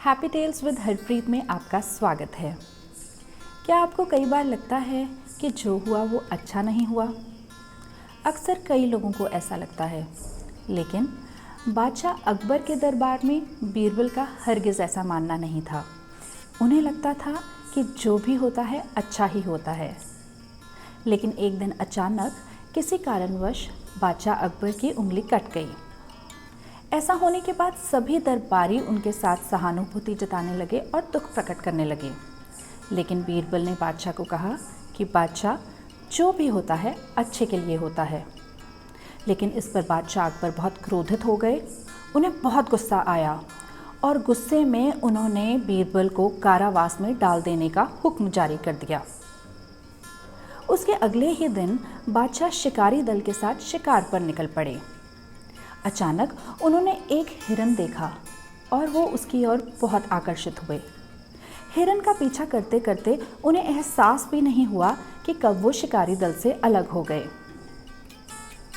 Happy tales with Harpreet में आपका स्वागत है। क्या आपको कई बार लगता है कि जो हुआ वो अच्छा नहीं हुआ? अक्सर कई लोगों को ऐसा लगता है, लेकिन बादशाह अकबर के दरबार में बीरबल का हरगिज़ ऐसा मानना नहीं था। उन्हें लगता था कि जो भी होता है अच्छा ही होता है। लेकिन एक दिन अचानक किसी कारणवश बादशाह अकबर की उंगली कट गई। ऐसा होने के बाद सभी दरबारी उनके साथ सहानुभूति जताने लगे और दुख प्रकट करने लगे। लेकिन बीरबल ने बादशाह को कहा कि बादशाह, जो भी होता है अच्छे के लिए होता है। लेकिन इस पर बादशाह अकबर बहुत क्रोधित हो गए। उन्हें बहुत गुस्सा आया और गुस्से में उन्होंने बीरबल को कारावास में डाल देने का हुक्म जारी कर दिया। उसके अगले ही दिन बादशाह शिकारी दल के साथ शिकार पर निकल पड़े। अचानक उन्होंने एक हिरन देखा और वो उसकी ओर बहुत आकर्षित हुए। हिरन का पीछा करते करते उन्हें एहसास भी नहीं हुआ कि कब वो शिकारी दल से अलग हो गए।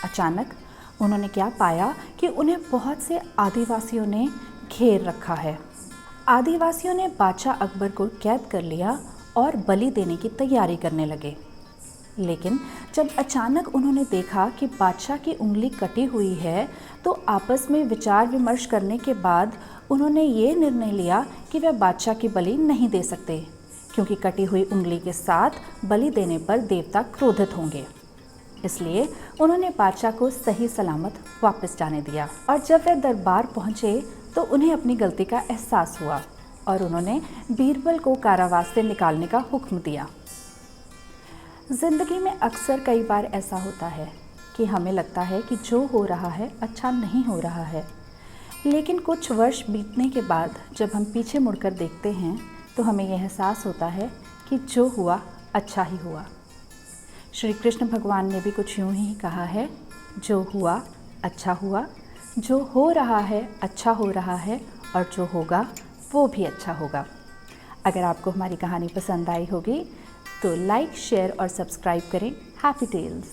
अचानक उन्होंने क्या पाया कि उन्हें बहुत से आदिवासियों ने घेर रखा है। आदिवासियों ने बादशाह अकबर को कैद कर लिया और बलि देने की तैयारी करने लगे। लेकिन जब अचानक उन्होंने देखा कि बादशाह की उंगली कटी हुई है, तो आपस में विचार विमर्श करने के बाद उन्होंने ये निर्णय लिया कि वह बादशाह की बलि नहीं दे सकते, क्योंकि कटी हुई उंगली के साथ बलि देने पर देवता क्रोधित होंगे। इसलिए उन्होंने बादशाह को सही सलामत वापस जाने दिया। और जब वह दरबार पहुँचे तो उन्हें अपनी गलती का एहसास हुआ और उन्होंने बीरबल को कारावास से निकालने का हुक्म दिया। ज़िंदगी में अक्सर कई बार ऐसा होता है कि हमें लगता है कि जो हो रहा है अच्छा नहीं हो रहा है, लेकिन कुछ वर्ष बीतने के बाद जब हम पीछे मुड़कर देखते हैं तो हमें यह एहसास होता है कि जो हुआ अच्छा ही हुआ। श्री कृष्ण भगवान ने भी कुछ यूँ ही कहा है, जो हुआ अच्छा हुआ, जो हो रहा है अच्छा हो रहा है, और जो होगा वो भी अच्छा होगा। अगर आपको हमारी कहानी पसंद आई होगी तो लाइक, शेयर और सब्सक्राइब करें हैप्पी टेल्स।